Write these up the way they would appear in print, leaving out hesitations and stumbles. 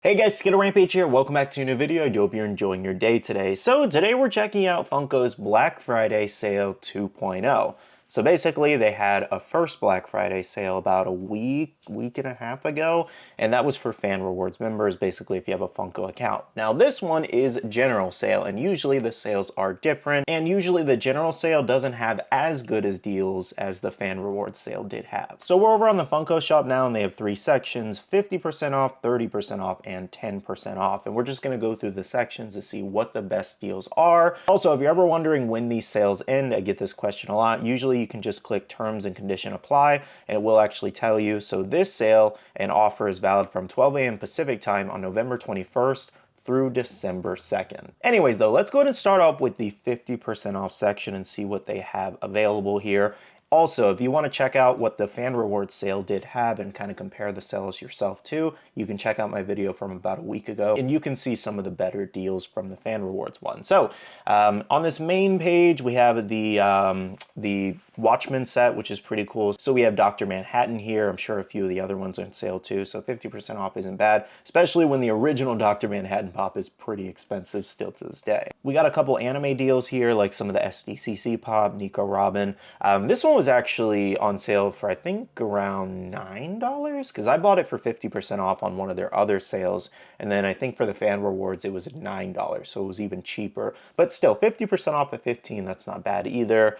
Hey guys, Skittlerampage here. Welcome back to a new video. I do hope you're enjoying your day today. So today we're checking out Funko's Black Friday Sale 2.0. So basically they had a first Black Friday sale about a week and a half ago, and that was for Fan Rewards members, basically if you have a Funko account. Now this one is general sale, and usually the sales are different, and usually the general sale doesn't have as good as deals as the Fan Rewards sale did have. So we're over on the Funko shop now, and they have three sections: 50% off, 30% off, and 10% off. And we're just gonna go through the sections to see what the best deals are. Also, if you're ever wondering when these sales end, I get this question a lot. Usually you can just click terms and condition apply, and it will actually tell you. So this sale and offer is valid from 12 a.m. Pacific time on November 21st through December 2nd. Anyways though, let's go ahead and start off with the 50% off section and see what they have available here. Also, if you want to check out what the Fan Rewards sale did have and kind of compare the sales yourself too, you can check out my video from about a week ago, and you can see some of the better deals from the Fan Rewards one. So on this main page, we have the Watchmen set, which is pretty cool. So we have Dr. Manhattan here. I'm sure a few of the other ones are on sale too, so 50% off isn't bad, especially when the original Dr. Manhattan pop is pretty expensive still to this day. We got a couple anime deals here, like some of the SDCC pop, Nico Robin. This one was actually on sale for I think around $9, because I bought it for 50% off on one of their other sales, and then I think for the Fan Rewards it was at $9, so it was even cheaper. But still, 50% off at 15, that's not bad either.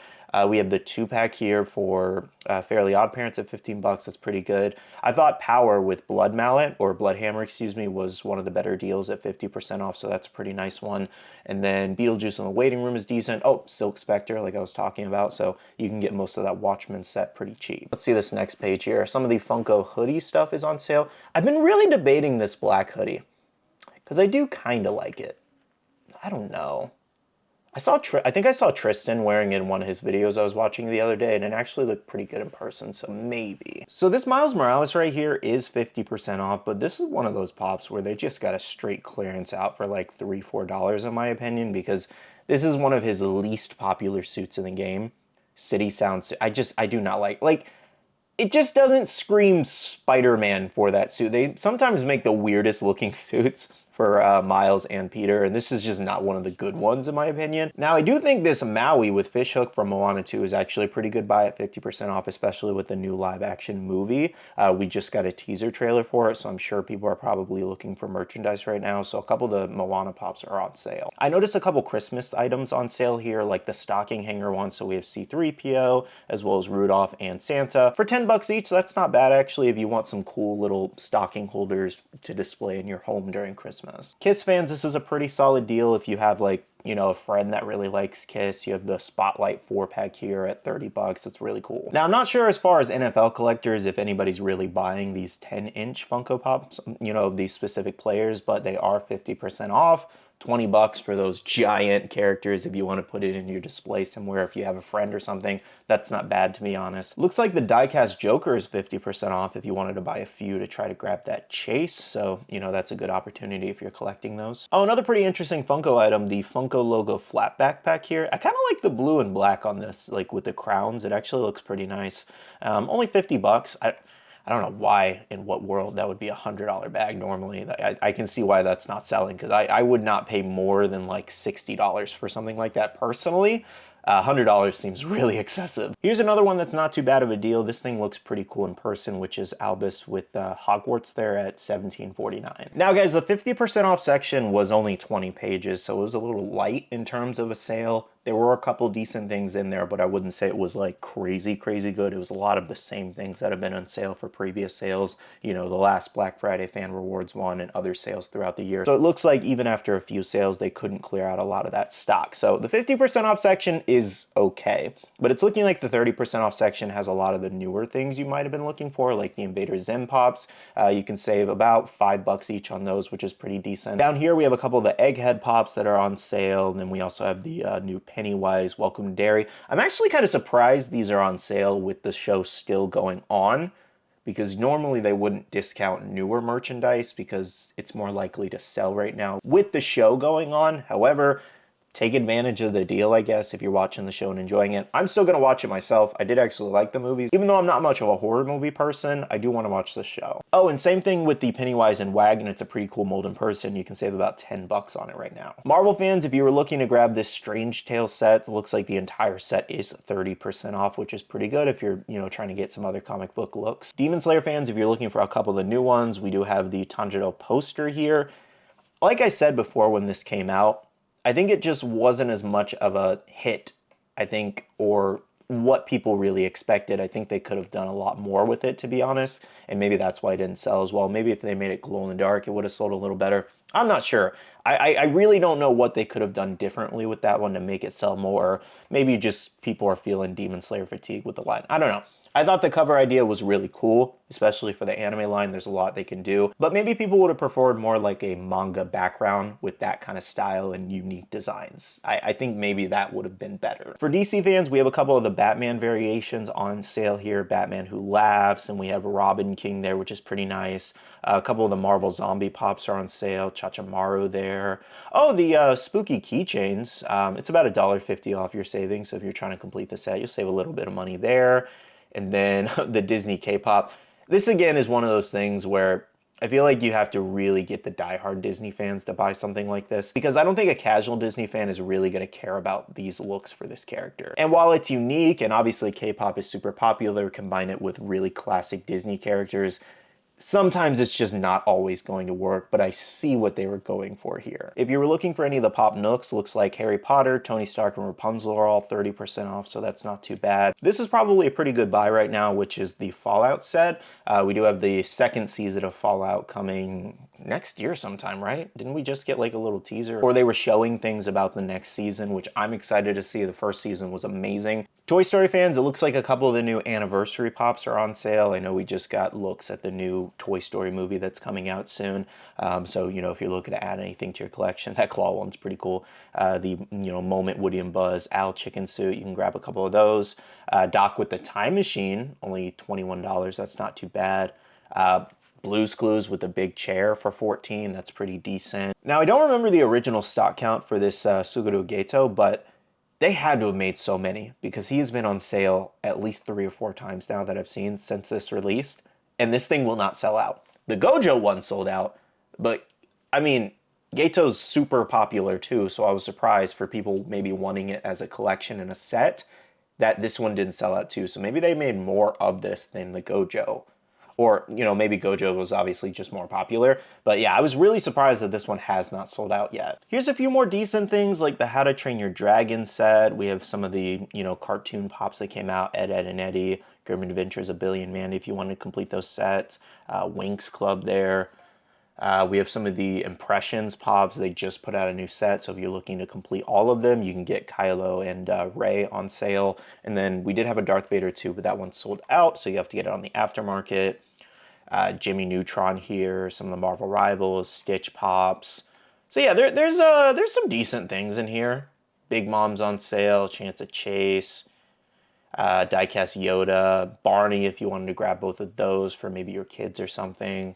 We have the 2-pack here for Fairly Odd Parents at 15 bucks. That's pretty good. I thought Power with Blood Mallet, or Blood Hammer, excuse me, was one of the better deals at 50% off, so that's a pretty nice one. And then Beetlejuice in the Waiting Room is decent. Oh, Silk Spectre, like I was talking about, so you can get most of that Watchmen set pretty cheap. Let's see this next page here. Some of the Funko hoodie stuff is on sale. I've been really debating this black hoodie, because I do kind of like it. I don't know. I think I saw Tristan wearing it in one of his videos I was watching the other day, and it actually looked pretty good in person, so maybe. So this Miles Morales right here is 50% off, but this is one of those pops where they just got a straight clearance out for like $3, $4 in my opinion, because this is one of his least popular suits in the game. City Sounds, I do not like, it just doesn't scream Spider-Man for that suit. They sometimes make the weirdest looking suits for Miles and Peter, and this is just not one of the good ones in my opinion. Now, I do think this Maui with Fishhook from Moana 2 is actually a pretty good buy at 50% off, especially with the new live action movie. We just got a teaser trailer for it, so I'm sure people are probably looking for merchandise right now, so a couple of the Moana pops are on sale. I noticed a couple Christmas items on sale here, like the stocking hanger one, so we have C-3PO, as well as Rudolph and Santa. For 10 bucks each, so that's not bad actually if you want some cool little stocking holders to display in your home during Christmas. Kiss fans, this is a pretty solid deal if you have like, you know, a friend that really likes Kiss. You have the Spotlight 4-pack here at 30 bucks. It's really cool. Now, I'm not sure as far as NFL collectors if anybody's really buying these 10-inch Funko Pops, you know, these specific players, but they are 50% off. 20 bucks for those giant characters if you want to put it in your display somewhere if you have a friend or something. That's not bad, to be honest. Looks like the diecast Joker is 50% off if you wanted to buy a few to try to grab that chase, so you know that's a good opportunity if you're collecting those. Oh, another pretty interesting Funko item, the Funko logo flat backpack here. I kind of like the blue and black on this, like with the crowns. It actually looks pretty nice. Only 50 bucks. I don't know why, in what world, that would be a $100 bag normally. I can see why that's not selling, because I would not pay more than like $60 for something like that personally. $100 seems really excessive. Here's another one that's not too bad of a deal. This thing looks pretty cool in person, which is Albus with Hogwarts there at $17.49. Now guys, the 50% off section was only 20 pages, so it was a little light in terms of a sale. There were a couple decent things in there, but I wouldn't say it was like crazy good. It was a lot of the same things that have been on sale for previous sales, you know, the last Black Friday Fan Rewards one and other sales throughout the year. So it looks like even after a few sales, they couldn't clear out a lot of that stock. So the 50% off section is okay, but it's looking like the 30% off section has a lot of the newer things you might have been looking for, like the Invader Zim Pops. You can save about $5 each on those, which is pretty decent. Down here, we have a couple of the Egghead Pops that are on sale, and then we also have the new Pennywise Welcome to Derry. I'm actually kind of surprised these are on sale with the show still going on, because normally they wouldn't discount newer merchandise because it's more likely to sell right now with the show going on. However, take advantage of the deal, I guess, if you're watching the show and enjoying it. I'm still going to watch it myself. I did actually like the movies. Even though I'm not much of a horror movie person, I do want to watch the show. Oh, and same thing with the Pennywise and Wagon. It's a pretty cool mold in person. You can save about 10 bucks on it right now. Marvel fans, if you were looking to grab this Strange Tale set, it looks like the entire set is 30% off, which is pretty good if you're, trying to get some other comic book looks. Demon Slayer fans, if you're looking for a couple of the new ones, we do have the Tanjiro poster here. Like I said before when this came out, I think it just wasn't as much of a hit, I think, or what people really expected. I think they could have done a lot more with it, to be honest, and maybe that's why it didn't sell as well. Maybe if they made it glow in the dark, it would have sold a little better. I'm not sure. I really don't know what they could have done differently with that one to make it sell more. Maybe just people are feeling Demon Slayer fatigue with the line. I don't know. I thought the cover idea was really cool, especially for the anime line. There's a lot they can do. But maybe people would have preferred more like a manga background with that kind of style and unique designs. I think maybe that would have been better. For DC fans, we have a couple of the Batman variations on sale here. Batman Who Laughs, and we have Robin King there, which is pretty nice. A couple of the Marvel Zombie Pops are on sale. Chachamaru there. Oh, the spooky keychains. It's about $1.50 off your savings, so if you're trying to complete the set, you'll save a little bit of money there. And then the Disney K-pop. This again is one of those things where I feel like you have to really get the diehard Disney fans to buy something like this, because I don't think a casual Disney fan is really going to care about these looks for this character. And while it's unique, and obviously K-pop is super popular, combine it with really classic Disney characters, sometimes it's just not always going to work, but I see what they were going for here. If you were looking for any of the pop nooks, looks like Harry Potter, Tony Stark, and Rapunzel are all 30% off, so that's not too bad. This is probably a pretty good buy right now, which is the Fallout set. We do have the second season of Fallout coming next year sometime, right? Didn't we just get like a little teaser? Or they were showing things about the next season, which I'm excited to see. The first season was amazing. Toy Story fans, it looks like a couple of the new anniversary pops are on sale. I know we just got looks at the new Toy Story movie that's coming out soon. So, if you're looking to add anything to your collection, that claw one's pretty cool. The, Moment Woody and Buzz Owl chicken suit, you can grab a couple of those. Doc with the Time Machine, only $21. That's not too bad. Blue's Clues with a big chair for $14. That's pretty decent. Now, I don't remember the original stock count for this Suguru Geto, but they had to have made so many, because he has been on sale at least 3 or 4 times now that I've seen since this released, and this thing will not sell out. The Gojo one sold out, but I mean, Geto's super popular too, so I was surprised for people maybe wanting it as a collection and a set that this one didn't sell out too. So maybe they made more of this than the Gojo. Or, maybe Gojo was obviously just more popular. But yeah, I was really surprised that this one has not sold out yet. Here's a few more decent things, like the How to Train Your Dragon set. We have some of the, cartoon pops that came out, Ed, Ed, and Eddie, Grim Adventures of Billy and Mandy, if you want to complete those sets. Winx Club there. We have some of the Impressions pops. They just put out a new set, so if you're looking to complete all of them, you can get Kylo and Rey on sale. And then we did have a Darth Vader too, but that one sold out, so you have to get it on the aftermarket. Jimmy Neutron here, some of the Marvel Rivals, Stitch pops. So yeah, there's some decent things in here. Big Mom's on sale, Chance of Chase, diecast Yoda, Barney if you wanted to grab both of those for maybe your kids or something.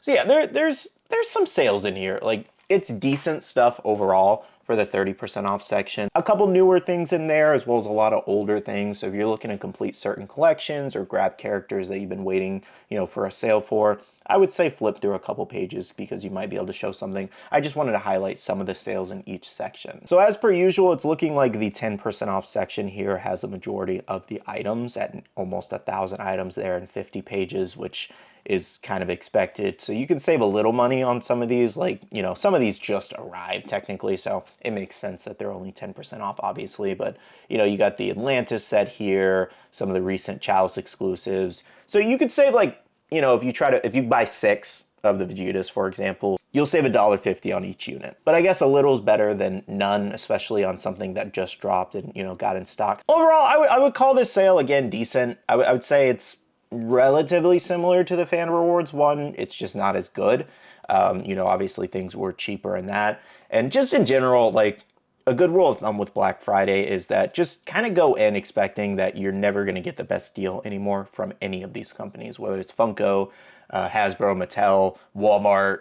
So yeah, there's some sales in here. Like, it's decent stuff overall for the 30% off section. A couple newer things in there, as well as a lot of older things. So if you're looking to complete certain collections or grab characters that you've been waiting, for a sale for, I would say flip through a couple pages because you might be able to show something. I just wanted to highlight some of the sales in each section. So as per usual, it's looking like the 10% off section here has a majority of the items at almost 1,000 items there in 50 pages, which is kind of expected. So you can save a little money on some of these, like, some of these just arrived technically, so it makes sense that they're only 10% off, obviously. But, you got the Atlantis set here, some of the recent Chalice exclusives. So you could save, like, if you buy 6 of the Vegetas, for example, you'll save $1.50 on each unit. But I guess a little is better than none, especially on something that just dropped and, got in stock. Overall, I would call this sale, again, decent. I would say it's relatively similar to the Fan Rewards one. It's just not as good. Obviously things were cheaper in that. And just in general, like, a good rule of thumb with Black Friday is that just kind of go in expecting that you're never going to get the best deal anymore from any of these companies, whether it's Funko, Hasbro, Mattel, Walmart,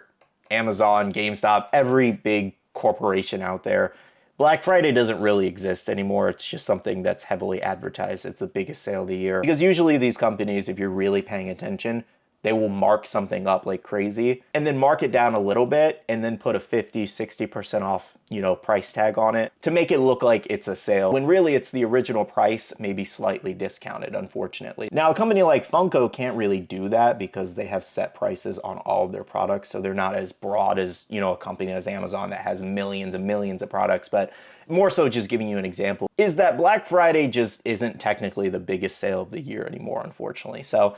Amazon, GameStop, every big corporation out there. Black Friday doesn't really exist anymore. It's just something that's heavily advertised. It's the biggest sale of the year. Because usually these companies, if you're really paying attention, they will mark something up like crazy and then mark it down a little bit and then put a 50, 60% off, price tag on it to make it look like it's a sale when really it's the original price, maybe slightly discounted, unfortunately. Now, a company like Funko can't really do that because they have set prices on all of their products. So they're not as broad as, a company as Amazon that has millions and millions of products. But more so just giving you an example is that Black Friday just isn't technically the biggest sale of the year anymore, unfortunately. So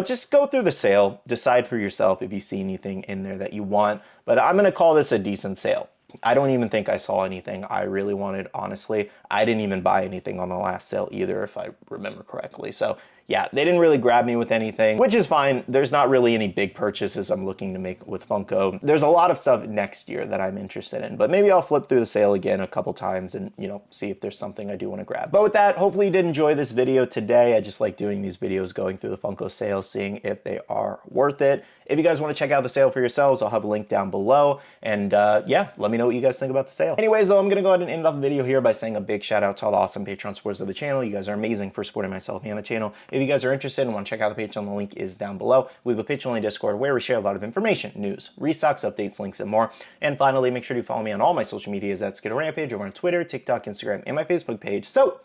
just go through the sale, decide for yourself if you see anything in there that you want, but I'm gonna call this a decent sale. I don't even think I saw anything I really wanted, honestly. I didn't even buy anything on the last sale either, if I remember correctly. So yeah, they didn't really grab me with anything, which is fine. There's not really any big purchases I'm looking to make with Funko. There's a lot of stuff next year that I'm interested in, but maybe I'll flip through the sale again a couple times and, see if there's something I do want to grab. But with that, hopefully you did enjoy this video today. I just like doing these videos, going through the Funko sales, seeing if they are worth it. If you guys want to check out the sale for yourselves, I'll have a link down below. And yeah, let me know what you guys think about the sale. Anyways, though, I'm going to go ahead and end off the video here by saying a big shout out to all the awesome Patreon supporters of the channel. You guys are amazing for supporting myself and the channel. If you guys are interested and want to check out the Patreon, the link is down below. We have a Patreon Discord where we share a lot of information, news, restocks, updates, links, and more. And finally, make sure to follow me on all my social medias at Skittlerampage over on Twitter, TikTok, Instagram, and my Facebook page so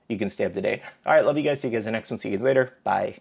you can stay up to date. All right, love you guys. See you guys in the next one. See you guys later. Bye.